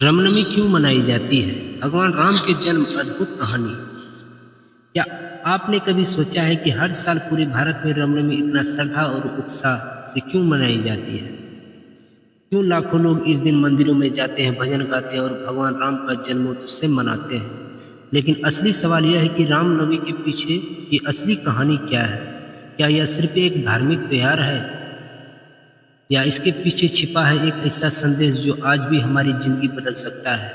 रामनवमी क्यों मनाई जाती है? भगवान राम के जन्म अद्भुत कहानी। क्या आपने कभी सोचा है कि हर साल पूरे भारत में रामनवमी इतना श्रद्धा और उत्साह से क्यों मनाई जाती है? क्यों लाखों लोग इस दिन मंदिरों में जाते हैं, भजन गाते हैं और भगवान राम का जन्मोत्सव मनाते हैं? लेकिन असली सवाल यह है कि रामनवमी के पीछे की असली कहानी क्या है? क्या यह सिर्फ एक धार्मिक त्योहार है या इसके पीछे छिपा है एक ऐसा संदेश जो आज भी हमारी जिंदगी बदल सकता है?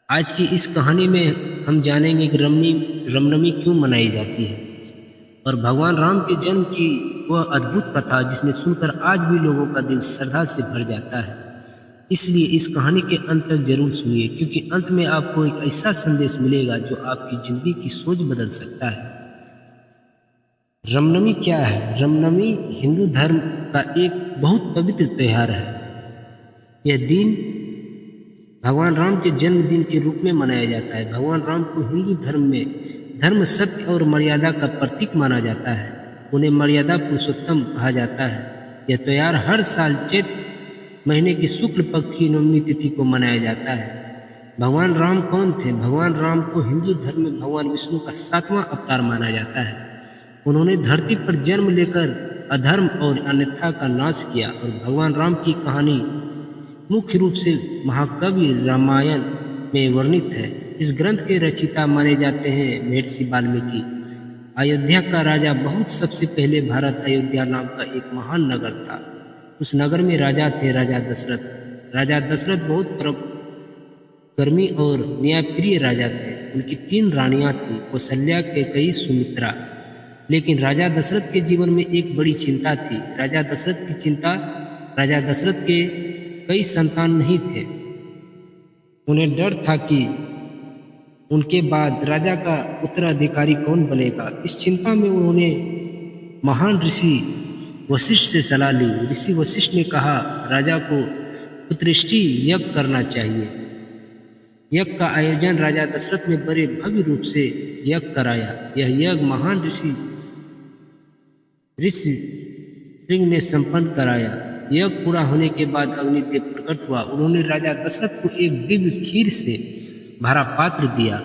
आज की इस कहानी में हम जानेंगे कि रामनवमी क्यों मनाई जाती है और भगवान राम के जन्म की वह अद्भुत कथा जिसने सुनकर आज भी लोगों का दिल श्रद्धा से भर जाता है। इसलिए इस कहानी के अंत तक जरूर सुनिए, क्योंकि अंत में आपको एक ऐसा संदेश मिलेगा जो आपकी जिंदगी की सोच बदल सकता है। रामनवमी क्या है? रामनवमी हिंदू धर्म का एक बहुत पवित्र त्योहार है। यह दिन भगवान राम के जन्मदिन के रूप में मनाया जाता है। भगवान राम को हिंदू धर्म में धर्म, सत्य और मर्यादा का प्रतीक माना जाता है। उन्हें मर्यादा पुरुषोत्तम कहा जाता है। यह त्योहार हर साल चैत्र महीने की शुक्ल पक्ष की नवमी तिथि को मनाया जाता है। भगवान राम कौन थे? भगवान राम को हिंदू धर्म में भगवान विष्णु का 7वां अवतार माना जाता है। उन्होंने धरती पर जन्म लेकर अधर्म और अन्यथा का नाश किया और भगवान राम की कहानी मुख्य रूप से महाकाव्य रामायण में वर्णित है। इस ग्रंथ के रचयिता माने जाते हैं महर्षि वाल्मीकि। अयोध्या का राजा बहुत सबसे पहले भारत अयोध्या नाम का एक महान नगर था। उस नगर में राजा थे राजा दशरथ। राजा दशरथ बहुत कर्मी और न्यायप्रिय राजा थे। उनकी 3 रानियां थीं, कौशल्या, कैकेयी, सुमित्रा। लेकिन राजा दशरथ के जीवन में एक बड़ी चिंता थी। राजा दशरथ के कई संतान नहीं थे। उन्हें डर था कि उनके बाद राजा का उत्तराधिकारी कौन बनेगा। इस चिंता में उन्होंने महान ऋषि वशिष्ठ से सलाह ली। ऋषि वशिष्ठ ने कहा, राजा को पुत्रष्टि यज्ञ करना चाहिए। यज्ञ का आयोजन राजा दशरथ ने बड़े भव्य रूप से यज्ञ कराया। यह यज्ञ महान ऋषि श्रृंग ने संपन्न कराया। यज्ञ पूरा होने के बाद अग्निदेव प्रकट हुआ। उन्होंने राजा दशरथ को एक दिव्य खीर से भरा पात्र दिया।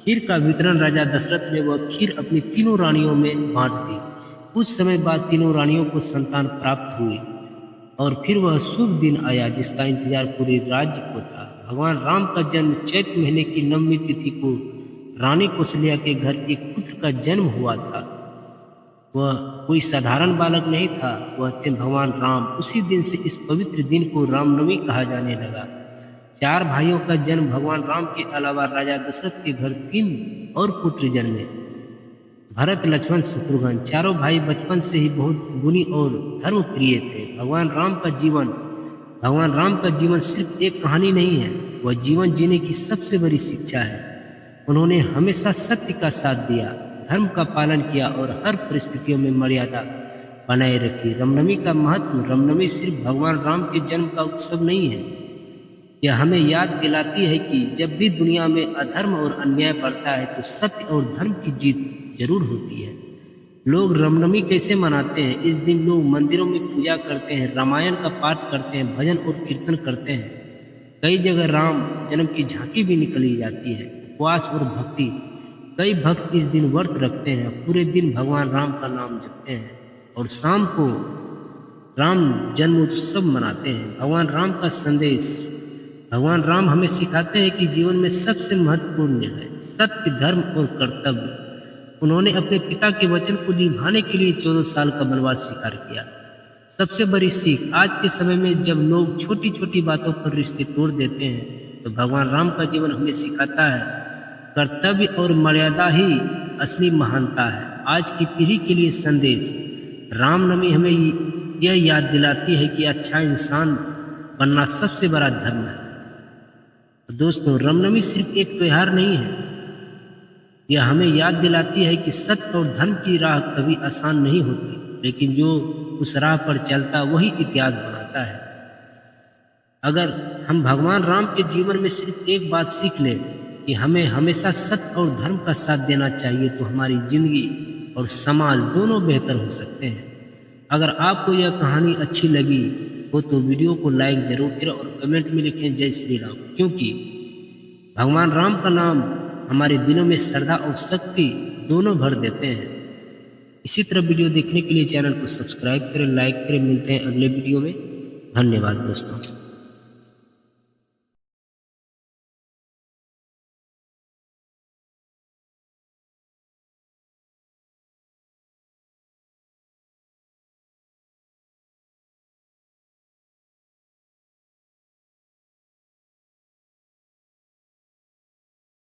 खीर का वितरण राजा दशरथ ने वह खीर अपनी 3 रानियों में बांट दी। कुछ समय बाद 3 रानियों को संतान प्राप्त हुई और फिर वह शुभ दिन आया जिसका इंतजार पूरे राज्य को था। भगवान राम का जन्म चैत्र महीने की नवमी तिथि को रानी कौशल्या के घर एक पुत्र का जन्म हुआ था। वह कोई साधारण बालक नहीं था, वह थे भगवान राम। उसी दिन से इस पवित्र दिन को रामनवमी कहा जाने लगा। 4 भाइयों का जन्म भगवान राम के अलावा राजा दशरथ के घर 3 और पुत्र जन्मे, भरत, लक्ष्मण, शत्रुघ्न। चारों भाई बचपन से ही बहुत गुणी और धर्मप्रिय थे। भगवान राम का जीवन सिर्फ एक कहानी नहीं है, वह जीवन जीने की सबसे बड़ी शिक्षा है। उन्होंने हमेशा सत्य का साथ दिया, धर्म का पालन किया और हर परिस्थितियों में मर्यादा बनाए रखी। रामनवमी का महत्व। रामनवमी सिर्फ भगवान राम के जन्म का उत्सव नहीं है, यह हमें याद दिलाती है कि जब भी दुनिया में अधर्म और अन्याय बढ़ता है तो सत्य और धर्म की जीत जरूर होती है। लोग रामनवमी कैसे मनाते हैं? इस दिन लोग मंदिरों में पूजा करते हैं, रामायण का पाठ करते हैं, भजन और कीर्तन करते हैं। कई जगह राम जन्म की झांकी भी निकली जाती है। उपवास और भक्ति। कई भक्त इस दिन व्रत रखते हैं, पूरे दिन भगवान राम का नाम जपते हैं और शाम को राम जन्मोत्सव मनाते हैं। भगवान राम का संदेश। भगवान राम हमें सिखाते हैं कि जीवन में सबसे महत्वपूर्ण है सत्य, धर्म और कर्तव्य। उन्होंने अपने पिता के वचन को निभाने के लिए 14 साल का वनवास स्वीकार किया। सबसे बड़ी सीख। आज के समय में जब लोग छोटी छोटी बातों पर रिश्ते तोड़ देते हैं तो भगवान राम का जीवन हमें सिखाता है कर्तव्य और मर्यादा ही असली महानता है। आज की पीढ़ी के लिए संदेश। रामनवमी हमें यह याद दिलाती है कि अच्छा इंसान बनना सबसे बड़ा धर्म है। दोस्तों, रामनवमी सिर्फ एक त्योहार नहीं है, यह हमें याद दिलाती है कि सत्य और धर्म की राह कभी आसान नहीं होती, लेकिन जो उस राह पर चलता वही इतिहास बनाता है। अगर हम भगवान राम के जीवन में सिर्फ एक बात सीख लें कि हमें हमेशा सत्य और धर्म का साथ देना चाहिए, तो हमारी जिंदगी और समाज दोनों बेहतर हो सकते हैं। अगर आपको यह कहानी अच्छी लगी हो तो वीडियो को लाइक जरूर करें और कमेंट में लिखें जय श्री राम, क्योंकि भगवान राम का नाम हमारे दिलों में श्रद्धा और शक्ति दोनों भर देते हैं। इसी तरह वीडियो देखने के लिए चैनल को सब्सक्राइब करें, लाइक करें। मिलते हैं अगले वीडियो में। धन्यवाद दोस्तों।